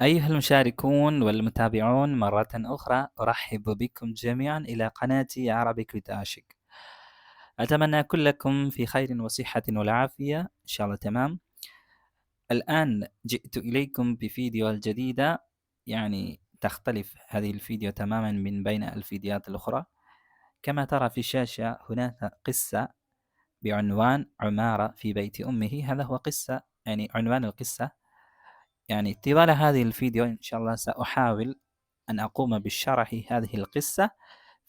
أيها المشاركون والمتابعون مرة أخرى أرحب بكم جميعا إلى قناتي عربيك with أتمنى كلكم في خير وصحة والعافية إن شاء الله تمام. الآن جئت إليكم بفيديو الجديدة، يعني تختلف هذه الفيديو تماما من بين الفيديوهات الأخرى. كما ترى في الشاشة هناك قصة بعنوان عمارة في بيت أمه. هذا هو قصة، يعني عنوان القصة. يعني طوال هذه الفيديو إن شاء الله سأحاول أن أقوم بشرح هذه القصة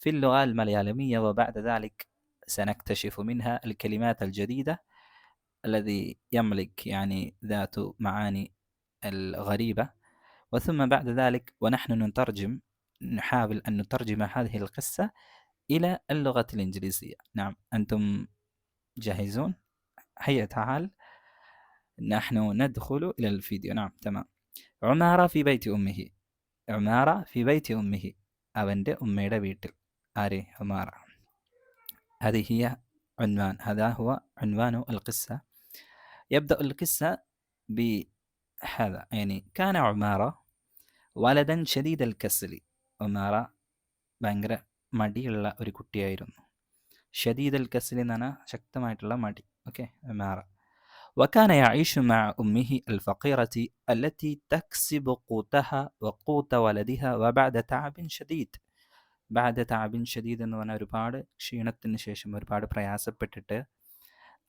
في اللغة المليالمية، وبعد ذلك سنكتشف منها الكلمات الجديدة الذي يملك يعني ذات معاني الغريبة. وثم بعد ذلك ونحن نحاول أن نترجم هذه القصة إلى اللغة الإنجليزية. نعم، أنتم جاهزون؟ هيا تعال نحن ندخل إلى الفيديو. نعم تمام. عمارة في بيت أمه. عمارة في بيت أمه. അവൻ്റെ ഉമ്മയുടെ വീട്ടിൽ. ആരെ? عمارة. هذه هي هذا هو عنوان القصة. يبدأ القصة بهذا، يعني كان عمارة ولدا شديد الكسل. عمارة ഭയങ്കര മടിയുള്ള ഒരു കുട്ടിയായിരുന്നു. ഷദീദ് അൽ കസ്ൽ എന്ന് പറഞ്ഞാൽ ശക്തമായിട്ടുള്ള മടി. ഓക്കെ, عمارة. وكان يعيش مع أمه الفقيرة التي تكسب قوتها وقوت ولدها وبعد تعب شديد. بعد تعب شديد എന്ന് പറഞ്ഞാൽ ഒരുപാട് ക്ഷീണത്തിന് ശേഷം, ഒരുപാട് പ്രയാസപ്പെട്ടിട്ട്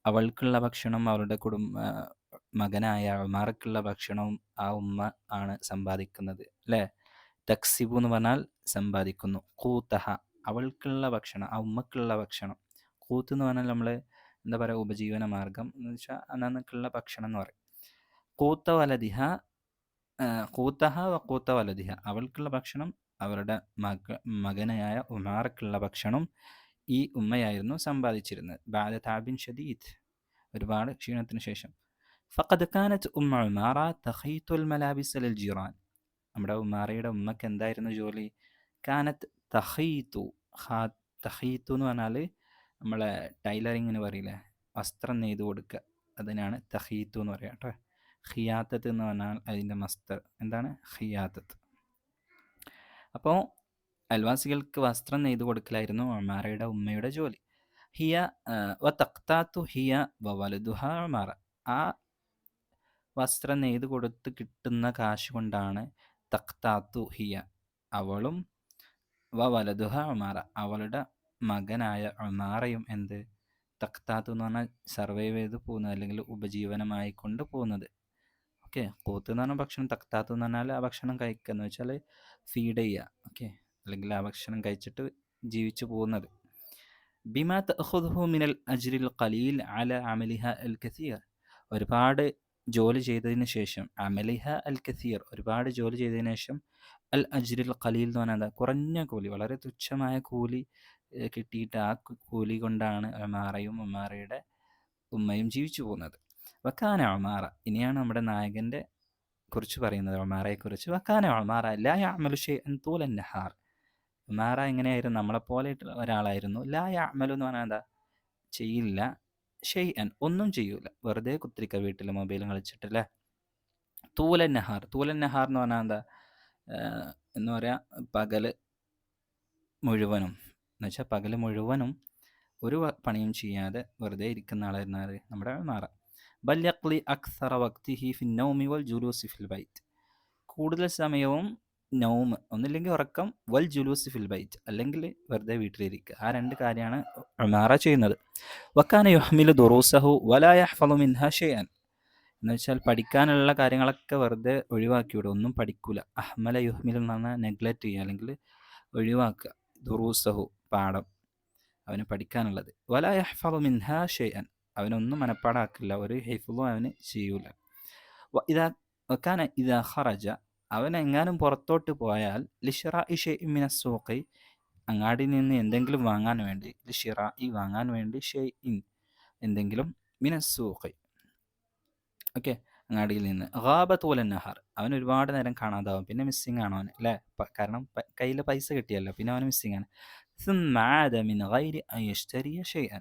അവൾക്കുള്ള ഭക്ഷണം, അവളുടെ മകനായ ഉമാർക്കുള്ള ഭക്ഷണവും ആ ഉമ്മ ആണ് സമ്പാദിക്കുന്നത് അല്ലേ. തക്സിബു എന്ന് പറഞ്ഞാൽ സമ്പാദിക്കുന്നു. കൂത്തഹ അവൾക്കുള്ള ഭക്ഷണം, ആ ഉമ്മക്കുള്ള ഭക്ഷണം. കൂത്ത് എന്ന് പറഞ്ഞാൽ നമ്മൾ എന്താ പറയുക, ഉപജീവന മാർഗം എന്ന് വെച്ചാൽ അന്നേക്കുള്ള ഭക്ഷണം എന്ന് പറയും. കൂത്ത വലദിഹ, കൂത്തഹ വ കൂത്ത വലദിഹ അവൾക്കുള്ള ഭക്ഷണം, അവരുടെ മകനായ ഉമാർക്കുള്ള ഭക്ഷണം ഈ ഉമ്മയായിരുന്നു സമ്പാദിച്ചിരുന്നത്. ബാദ താബിൻ ഷദീദ്, ഒരുപാട് ക്ഷീണത്തിന് ശേഷം. ഫഖദ് കാനത്ത് ഉമ്മ ഉമാറ തഖീത്തുൽ മലാബിസ് ലിൽ ജിറാൻ. നമ്മുടെ ഉമാറയുടെ ഉമ്മക്ക് എന്തായിരുന്നു ജോലി? കാനത്ത് തഖീത്തു. തഖീത്തു എന്ന് പറഞ്ഞാൽ നമ്മളെ ടൈലറിങ്ങിന് പറയില്ലേ, വസ്ത്രം നെയ്ത് കൊടുക്കുക, അതിനാണ് തഖീത്തു എന്ന് പറയുക കേട്ടോ. ഖിയാത്തത്ത് എന്ന് പറഞ്ഞാൽ അതിൻ്റെ മസ്തർ എന്താണ്? ഖിയാത്തത്ത്. അപ്പോൾ അയൽവാസികൾക്ക് വസ്ത്രം നെയ്ത് കൊടുക്കലായിരുന്നു ഉമാറയുടെ ഉമ്മയുടെ ജോലി. ഹിയ വ തഖ്താത്തു ഹിയ വ വലതുഹ ഉമാറ. ആ വസ്ത്രം നെയ്ത് കൊടുത്ത് കിട്ടുന്ന കാശ് കൊണ്ടാണ് തഖ്താത്തു ഹിയ അവളും വ വലതുഹ ഉമാറ അവളുടെ മകനായ ഉമാറയും എന്ത് തഖ്താത്തു എന്ന് പറഞ്ഞാൽ സർവൈവ് ചെയ്ത് പോകുന്നത്, അല്ലെങ്കിൽ ഉപജീവനമായി കൊണ്ട് പോകുന്നത്. ഓക്കെ, കൂത്ത് എന്ന് പറഞ്ഞാൽ ഭക്ഷണം, തഖ്താത്തു എന്ന് പറഞ്ഞാൽ ആ ഭക്ഷണം കഴിക്കുക എന്ന് വെച്ചാൽ ഫീഡ് ചെയ്യുക. ഓക്കെ, അല്ലെങ്കിൽ ആ ഭക്ഷണം കഴിച്ചിട്ട് ജീവിച്ചു പോകുന്നത്. ബിമാ തഅഖുദുഹു മിനൽ അജ്രിൽ ഖലീൽ അല അമലിഹ അൽ കസീർ. ഒരുപാട് ജോലി ചെയ്തതിന് ശേഷം, അമലിഹ അൽ കസീർ ഒരുപാട് ജോലി ചെയ്തതിന് ശേഷം, അൽ അജ്രിൽ ഖലീൽ എന്ന് പറഞ്ഞാൽ കുറഞ്ഞ കൂലി, വളരെ തുച്ഛമായ കൂലി കിട്ടിയിട്ട് ആ കൂലി കൊണ്ടാണ് ഉമാറയും ഉമാറയുടെ ഉമ്മയും ജീവിച്ചു പോകുന്നത്. വക്കാന ഉമാറ, ഇനിയാണ് നമ്മുടെ നായകൻ്റെ കുറിച്ച് പറയുന്നത്, ഉമാറയെക്കുറിച്ച്. വക്കാന ഉമാറ ലാ യഅമലു ഷൈഅൻ തൂല നഹാർ. ഉമാറ എങ്ങനെയായിരുന്നു? നമ്മളെപ്പോലെ ഒരാളായിരുന്നു. ലാ യഅമലു എന്ന് പറഞ്ഞാൽ എന്താ? ചെയ്യില്ല. ഷൈഅൻ ഒന്നും ചെയ്യൂല, വെറുതെ കുത്തിരിക്കുക വീട്ടിൽ മൊബൈലും കളിച്ചിട്ടല്ലേ. തൂലൻ നഹാർ, തൂലൻ നഹാർ എന്ന് പറഞ്ഞാൽ എന്താ എന്ന് പറയാ, പകല് മുഴുവനും എന്ന് വെച്ചാൽ പകല് മുഴുവനും ഒരു പണിയും ചെയ്യാതെ വെറുതെ ഇരിക്കുന്ന ആളായിരുന്നു ആര്? നമ്മുടെ ഉമാറ. ബൽ യഖ്ലി അക്സറ വഖ്തിഹി ഫി നൗമി വൽ ജുലൂസി ഫിൽ ബൈത്ത്. കൂടുതൽ സമയവും നൗം ഒന്നില്ലെങ്കിൽ ഉറക്കം, വൽ ജുലൂസി ഫിൽ ബൈത്ത് അല്ലെങ്കിൽ വെറുതെ വീട്ടിലിരിക്കുക. ആ രണ്ട് കാര്യമാണ് ഉമാറ ചെയ്യുന്നത്. വക്കാന യുഹ്മിലു ദുറൂസഹു വലാ യഹ്ഫളു മിൻഹാ ഷൈഅൻ. എന്ന് വെച്ചാൽ പഠിക്കാനുള്ള കാര്യങ്ങളൊക്കെ വെറുതെ ഒഴിവാക്കിവിടും, ഒന്നും പഠിക്കൂല. അഹ്മല യുഹ്മിൽ എന്ന് പറഞ്ഞാൽ നെഗ്ലക്റ്റ് ചെയ്യുക, അല്ലെങ്കിൽ ഒഴിവാക്കുക. ദുറൂസഹു പാഠം, അവന് പഠിക്കാനുള്ളത്. വലാ യഹ്ഫളു മിൻഹാ ഷൈഅൻ അവനൊന്നും മനപ്പാടാക്കില്ല, ഒരു ഹിഫ്ളും അവന് ചെയ്യൂല. വക്കാന ഇദാ ഖറജ അവൻ എങ്ങാനും പുറത്തോട്ട് പോയാൽ ലിഷിറാഇ ഷൈഇൻ മിന സൂഖി അങ്ങാടിയിൽ നിന്ന് എന്തെങ്കിലും വാങ്ങാൻ വേണ്ടി, ലിഷിറാഇ വാങ്ങാൻ വേണ്ടി, ഷൈഇൻ എന്തെങ്കിലും, മിന സൂഖി ഓക്കെ അങ്ങാടിയിൽ നിന്ന്. ഗാബത്ത് പോലെ നഹാർ അവൻ ഒരുപാട് നേരം കാണാതാവും, പിന്നെ മിസ്സിങ് ആണ് അവൻ അല്ലേ. കാരണം കയ്യിൽ പൈസ കിട്ടിയല്ലോ, പിന്നെ അവൻ മിസ്സിങ് ആണ്. ثم عاد من غير أن يشتري شيئا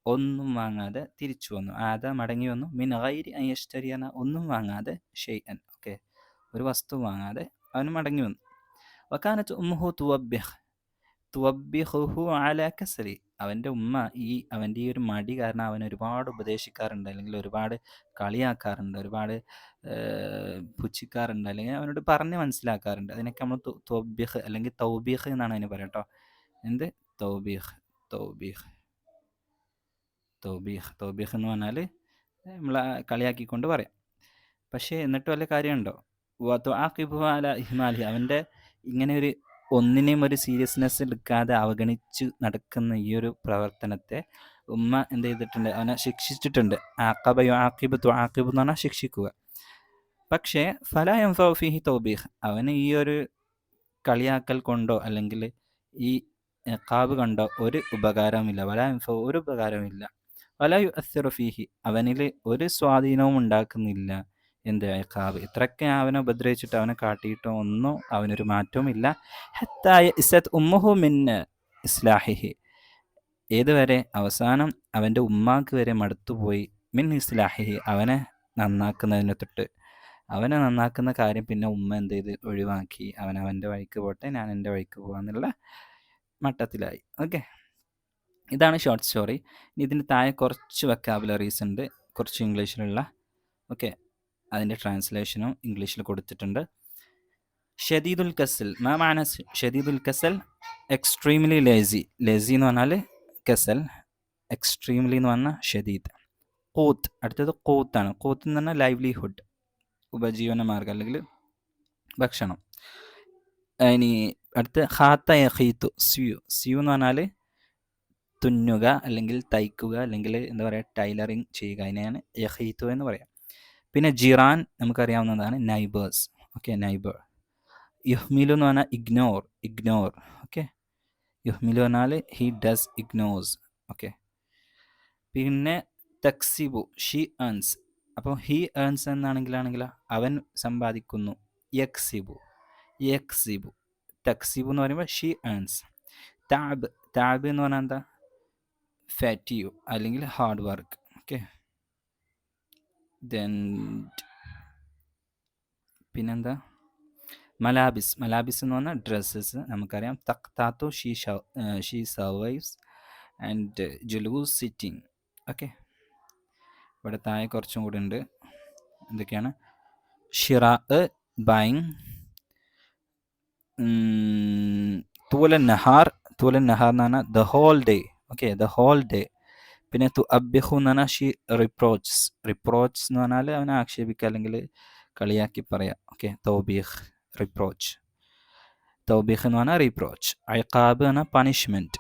ഒന്നും വാങ്ങാതെ തിരിച്ചു വന്നു. ആദ മടങ്ങി വന്നു. മിൻ ഗൈരി അൻ യഷ്തരി എന്ന ഒന്നും വാങ്ങാതെ, ഷെയ്അൻ ഓക്കെ ഒരു വസ്തു വാങ്ങാതെ അവൻ മടങ്ങി വന്നു. വക്കാനത്ത് ഉമ്മുഹു തുവബ്ബിഹുഹു അലാ കസരി. അവൻ്റെ ഉമ്മ അവൻ്റെ ഈ ഒരു മടി കാരണം അവനെ ഒരുപാട് ഉപദേശിക്കാറുണ്ട്, അല്ലെങ്കിൽ ഒരുപാട് കളിയാക്കാറുണ്ട്, ഒരുപാട് പുച്ഛിക്കാറുണ്ട്, അല്ലെങ്കിൽ അവനോട് പറഞ്ഞ് മനസ്സിലാക്കാറുണ്ട്. അതിനൊക്കെ നമ്മൾ ത്വബ്ബിഹ് അല്ലെങ്കിൽ തൗബീഹ് എന്നാണ് അതിന് പറയുക കേട്ടോ. എന്ത്? തൗബീഹ്. തൗബീഹ് തൗബീഹ് തൗബീഹ് എന്ന് പറഞ്ഞാൽ നമ്മൾ കളിയാക്കിക്കൊണ്ട് പറയാം. പക്ഷേ എന്നിട്ട് വല്ല കാര്യമുണ്ടോ? തുആഖിബുഹു അലാ ഇഹ്മാലിഹി. അവൻ്റെ ഇങ്ങനെ ഒരു ഒന്നിനെയും ഒരു സീരിയസ്നെസ് എടുക്കാതെ അവഗണിച്ച് നടക്കുന്ന ഈ ഒരു പ്രവർത്തനത്തെ ഉമ്മ എന്ത് ചെയ്തിട്ടുണ്ട്? അവനെ ശിക്ഷിച്ചിട്ടുണ്ട്. ആഖബ യുആഖിബു തുആഖിബു എന്ന് പറഞ്ഞാൽ ശിക്ഷിക്കുക. പക്ഷേ ഫലാ യൻഫഉ ഫീഹി തൗബീഹ്. അവന് ഈ ഒരു കളിയാക്കൽ കൊണ്ടോ അല്ലെങ്കിൽ ഈ ഇഖാബ് കൊണ്ടോ ഒരു ഉപകാരവുമില്ല. വലാ യൻഫഉ, ഒരു ഉപകാരവുമില്ല. വലാ യുഅസ്സിറു ഫീഹി, അവനിൽ ഒരു സ്വാധീനവും ഉണ്ടാക്കുന്നില്ല. എന്ത്? ഇഖാബ്. ഇത്രയൊക്കെ അവനെ ഉപദ്രവിച്ചിട്ട് അവനെ കാട്ടിയിട്ടോ ഒന്നും അവനൊരു മാറ്റവുമില്ല. ഹത്താ യഇസത് ഉമ്മുഹു മിൻ ഇസ്ലാഹിഹി. ഏതുവരെ? അവസാനം അവൻ്റെ ഉമ്മാക്ക് വരെ മടുത്തുപോയി. മിൻ ഇസ്ലാഹിഹി, അവനെ നന്നാക്കുന്നതിനെ തൊട്ട്. അവനെ നന്നാക്കുന്ന കാര്യം പിന്നെ ഉമ്മ എന്ത് ചെയ്ത്? ഒഴിവാക്കി. അവൻ അവൻ്റെ വഴിക്ക് പോട്ടെ, ഞാൻ എൻ്റെ വഴിക്ക് പോകാന്നുള്ള മട്ടത്തിലായി. ഓക്കെ, ഇതാണ് ഷോർട്ട് സ്റ്റോറി. ഇനി ഇതിന് താഴെ കുറച്ച് വെക്കാബുലറീസ് ഉണ്ട്, കുറച്ച് ഇംഗ്ലീഷിലുള്ള. ഓക്കെ, അതിൻ്റെ ട്രാൻസ്ലേഷനും ഇംഗ്ലീഷിൽ കൊടുത്തിട്ടുണ്ട്. ഷദീദുൽ കസൽ. മാ മാന ഷദീദുൽ കസൽ? Extremely lazy. ലേസി എന്ന് പറഞ്ഞാൽ കസൽ, എക്സ്ട്രീംലി എന്ന് പറഞ്ഞാൽ ഷദീദ്. കൂത്ത്. അടുത്തത് കൂത്താണ്. കൂത്ത് എന്ന് പറഞ്ഞാൽ ലൈവ്ലിഹുഡ്, ഉപജീവന മാർഗം അല്ലെങ്കിൽ ഭക്ഷണം. ഇനി അടുത്ത് ഖാത്ത യഖീത്തു. സ്യു എന്ന് പറഞ്ഞാൽ തുന്നുക അല്ലെങ്കിൽ തയ്ക്കുക അല്ലെങ്കിൽ എന്താ പറയുക, ടൈലറിങ് ചെയ്യുക. അതിനെയാണ് യഖീത്തു എന്ന് പറയാം. പിന്നെ ജിറാൻ നമുക്കറിയാവുന്നതാണ്, നൈബേഴ്സ്. Okay, neighbour. യുഹ്മിലു എന്ന് പറഞ്ഞാൽ ഇഗ്നോർ. ഓക്കെ, യുഹ്മിലു പറഞ്ഞാൽ ഹി ഡസ് ഇഗ്നോർസ്. ഓക്കെ, പിന്നെ തക്സിബു, ഷീ ഏൺസ്. അപ്പോൾ ഹി ഏൺസ് എന്നാണെങ്കിലാണെങ്കിൽ അവൻ സമ്പാദിക്കുന്നു. യക്സിബു. തക്സിബു എന്ന് പറയുമ്പോൾ ഷീ ഏൺസ്. താബ് എന്ന് പറഞ്ഞാൽ എന്താ? ഫാറ്റിയു അല്ലെങ്കിൽ ഹാർഡ് വർക്ക്. ഓക്കെ, ദെൻ പിന്നെന്താ? മലാബിസ് എന്ന് പറഞ്ഞാൽ ഡ്രസ്സസ്. നമുക്കറിയാം. തഖ്താത്തു, ഷീ സർവൈവ്സ് ആൻഡ് ജുലൂസ് സിറ്റിംഗ്. ഓക്കെ, ഇവിടെ താഴെ കുറച്ചും കൂടി ഉണ്ട്. എന്തൊക്കെയാണ്? ഷിറാ, ബൈങ്. തൂലൻ നഹാർ എന്ന് പറഞ്ഞാൽ the whole day. Okay, the whole day. പിന്നെ തുഅബ്ബിഹു എന്ന് പറഞ്ഞാൽ ഷീ റിപ്രോച്ച് എന്ന് പറഞ്ഞാൽ അവനെ ആക്ഷേപിക്കുക അല്ലെങ്കിൽ കളിയാക്കി പറയാം. Okay, തൗബീഹ്, reproach. തൗബീഹ് എന്ന് പറഞ്ഞാൽ റിപ്രോച്ച്. ഇഖാബ് എന്ന് പറഞ്ഞാൽ പണിഷ്മെൻറ്റ്.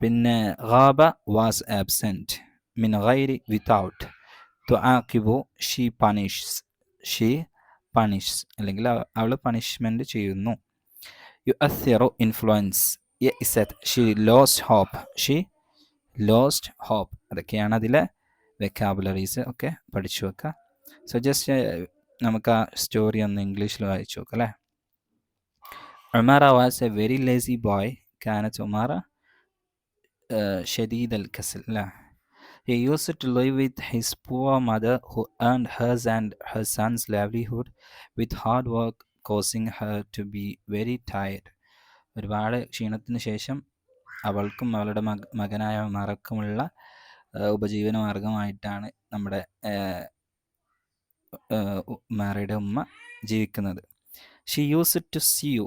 പിന്നെ ഗാബ, വാസ് ആബ്സെൻറ്റ്. മിൻ ഗൈരി, വിതൗട്ട്. തുആഖിബു, ഷീ പണിഷ്സ് അല്ലെങ്കിൽ അവൾ പണിഷ്മെൻറ്റ് ചെയ്യുന്നു. യുഅസ്സിറു, ഇൻഫ്ലുവൻസ്. യഇസത്, ഷീ ലോസ്റ്റ് ഹോപ്പ്. അതൊക്കെയാണ് അതിലെ വെക്കാബുലറീസ്. ഒക്കെ പഠിച്ചു വെക്കുക. സോ ജസ്റ്റ് നമുക്ക് ആ സ്റ്റോറി ഒന്ന് ഇംഗ്ലീഷിൽ വായിച്ചു നോക്കാം അല്ലേ. Umara was a very lazy boy. കാനത്ത് ഉമാറ ഷദീദ് അൽ കസൽ. അല്ലേ. He used to live with his poor mother, who earned hers and her son's livelihood with hard work, causing her to be very tired. ഒരുപാട് ക്ഷീണത്തിന് ശേഷം അവൾക്കും അവളുടെ മകനായ ഉമറക്കുമുള്ള ഉപജീവന മാർഗമായിട്ടാണ് നമ്മുടെ ഉമാറയുടെ ഉമ്മ ജീവിക്കുന്നത്. She use to sew.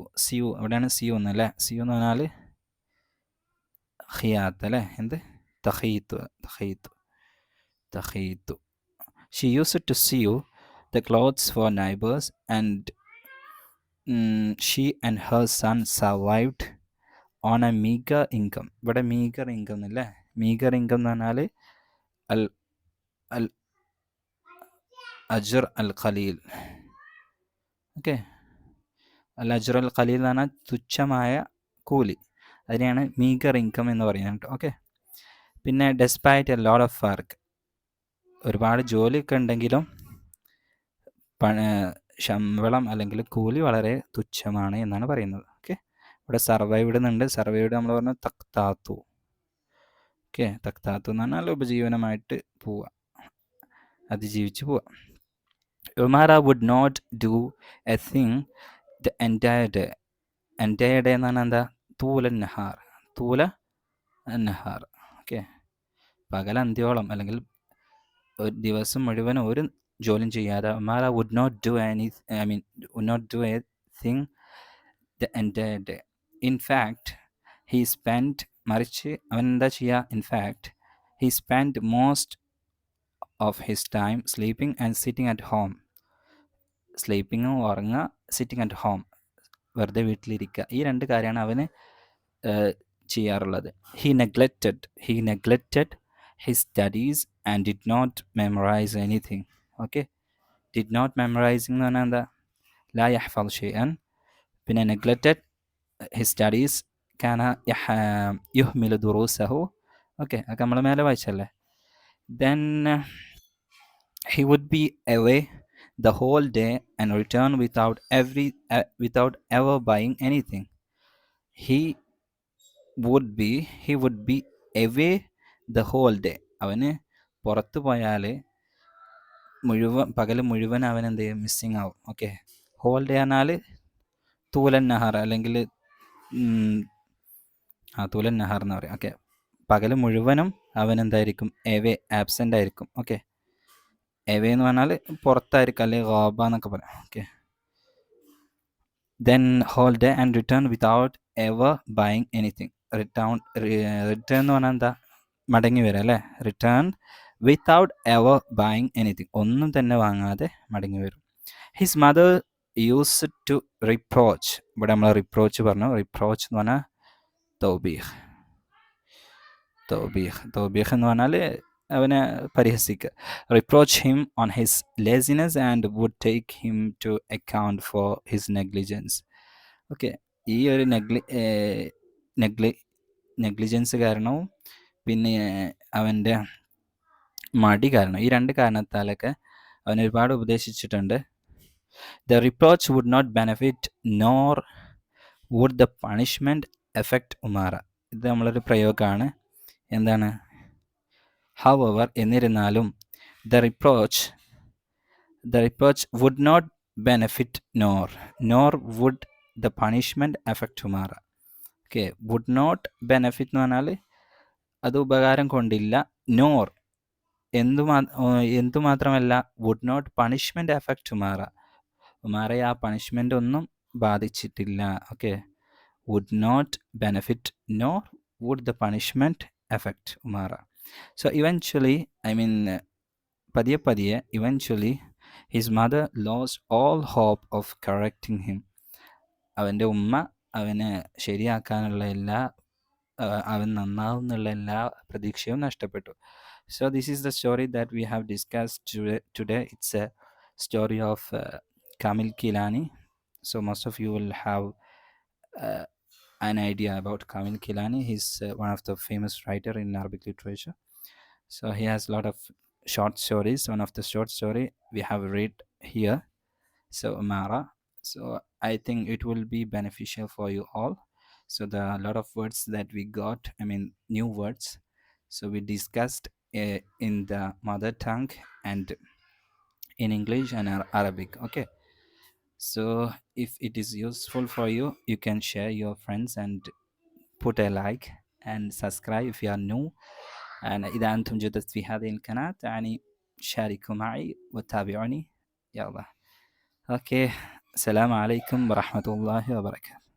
അവിടെയാണ് സിയു എന്നല്ലേ. സിയു എന്ന് പറഞ്ഞാൽ ഖിയാത്ത് അല്ലേ. എന്ത്? തഖീത്തു. She used to sew the clothes for neighbors, and she and her son survived on a meager income. ഇവിടെ മീഗർ ഇൻകം എന്നല്ലേ. മീഗർ ഇൻകം എന്ന് പറഞ്ഞാൽ അൽ അജ്ർ അൽ ഖലീൽ. ഓക്കെ, അൽ അജ്ർ അൽ ഖലീൽ എന്ന് പറഞ്ഞാൽ തുച്ഛമായ കൂലി. അതിനെയാണ് മീഗർ ഇൻകം എന്ന് പറയുന്നത്. ഓക്കെ, പിന്നെ despite a lot of work. ഒരുപാട് ജോലിയൊക്കെ ഉണ്ടെങ്കിലും ശമ്പളം അല്ലെങ്കിൽ കൂലി വളരെ തുച്ഛമാണ് എന്നാണ് പറയുന്നത്. ഓക്കെ, ഇവിടെ സർവൈവ്ഡ് എന്നുണ്ട്. സർവൈവ്ഡ് നമ്മൾ പറഞ്ഞു തഖ്താത്തു. ഓക്കെ, തഖ്താത്തു എന്ന് പറഞ്ഞാൽ ഉപജീവനമായിട്ട് പോവുക, അതിജീവിച്ച് പോവുക. Umara would not do a thing the entire day. Entire day എന്ന് പറഞ്ഞാൽ എന്താ? തൂല നഹാർ. തൂല നഹാർ. ഓക്കെ, പകലന്ത്യോളം അല്ലെങ്കിൽ ഒരു ദിവസം മുഴുവൻ ഒരു ജോലിയും ചെയ്യാതെ Umara would not do would not do a thing the entire day. In fact he spend, മറിച്ച് അവൻ എന്താ ചെയ്യുക? In fact he spend most of his time sleeping and sitting at home. സ്ലീപ്പിങ്ങും ഉറങ്ങുക, സിറ്റിംഗ് അറ്റ് ഹോം വെറുതെ വീട്ടിലിരിക്കുക, ഈ രണ്ട് കാര്യമാണ് അവന് ചെയ്യാറുള്ളത്. He neglected his studies and did not memorize anything. Okay, did not memorizing എന്ന് പറഞ്ഞാൽ എന്താ? ലാ യഹ്ഫദ് ഷൈഅൻ. പിന്നെ നെഗ്ലക്റ്റഡ് ഹിസ് സ്റ്റഡീസ് കാന യുഹ്മിലു ദുറൂസഹു. ഓക്കെ, അതൊക്കെ നമ്മൾ മേലെ വായിച്ചല്ലേ. Then he would be away the whole day and return without ever buying anything. He would be away the whole day. അവന് പുറത്തു പോയാൽ പകൽ മുഴുവൻ അവൻ എന്ത് ചെയ്യും? മിസ്സിങ് ആവും. ഓക്കെ, ഹോൾ ഡേ പറഞ്ഞാൽ തൂലൻ നഹാർ അല്ലെങ്കിൽ തൂലൻ നഹാർ എന്ന് പറയും. ഓക്കെ, പകൽ മുഴുവനും അവൻ എന്തായിരിക്കും? എവേ, ആബ്സെൻ്റ് ആയിരിക്കും. ഓക്കെ, എവേ എന്ന് പറഞ്ഞാൽ പുറത്തായിരിക്കും, അല്ലെങ്കിൽ ഗാബ എന്നൊക്കെ പറയാം. Okay, then whole day and return without ever buying anything. Return എന്ന് പറഞ്ഞാൽ എന്താ? മടങ്ങി വരിക അല്ലേ. Return without ever buying anything, ഒന്നും തന്നെ വാങ്ങാതെ മടങ്ങി വരും. His mother use to reproach. ഇവിടെ നമ്മൾ റിപ്രോച്ച് പറഞ്ഞു. റിപ്രോച്ച് എന്ന് പറഞ്ഞാൽ തൗബീഹ് എന്ന് പറഞ്ഞാൽ അവനെ പരിഹസിക്കുക. Reproach him on his laziness and would take him to account for his negligence. Okay, ഈ ഒരു നെഗ്ലിജൻസ് കാരണവും പിന്നെ അവൻ്റെ മടി കാരണം, ഈ രണ്ട് കാരണത്താലൊക്കെ അവൻ ഒരുപാട് ഉപദേശിച്ചിട്ടുണ്ട്. The reproach would not benefit nor would the punishment affect Umara. ഇത് നമ്മളൊരു പ്രയോഗമാണ്. എന്താണ്? However, എന്നിരുന്നാലും the reproach would not benefit nor would the punishment affect Umara. Okay, would not benefit എന്ന് പറഞ്ഞാൽ അത് ഉപകാരം കൊണ്ടില്ല. നോർ എന്തുമാത്രമല്ല would not punishment affect ഉമാറയെ ആ പണിഷ്മെൻ്റ് ഒന്നും ബാധിച്ചിട്ടില്ല. Okay, would not benefit nor would the punishment affect Umara. So eventually, eventually his mother lost all hope of correcting him. അവൻ്റെ ഉമ്മ അവനെ ശരിയാക്കാനുള്ള അവൻ നന്നാവുന്നുള്ള എല്ലാ പ്രതീക്ഷയും നഷ്ടപ്പെട്ടു. So this is the story that we have discussed today. It's a story of Kamil Kilani. So most of you will have an idea about Kamil Kilani. He's one of the famous writer in Arabic literature. So he has a lot of short stories. One of the short story we have read here. So Umara. So I think it will be beneficial for you all. So the lot of words that we got, new words. So we discussed in the mother tongue and in English and Arabic. Okay. So if it is useful for you, you can share your friends and put a like and subscribe if you are new. إذا أنتم جدد في هذه القناة شاركوا معي وتابعوني. يلا. أوكي، السلام عليكم ورحمة الله وبركاته.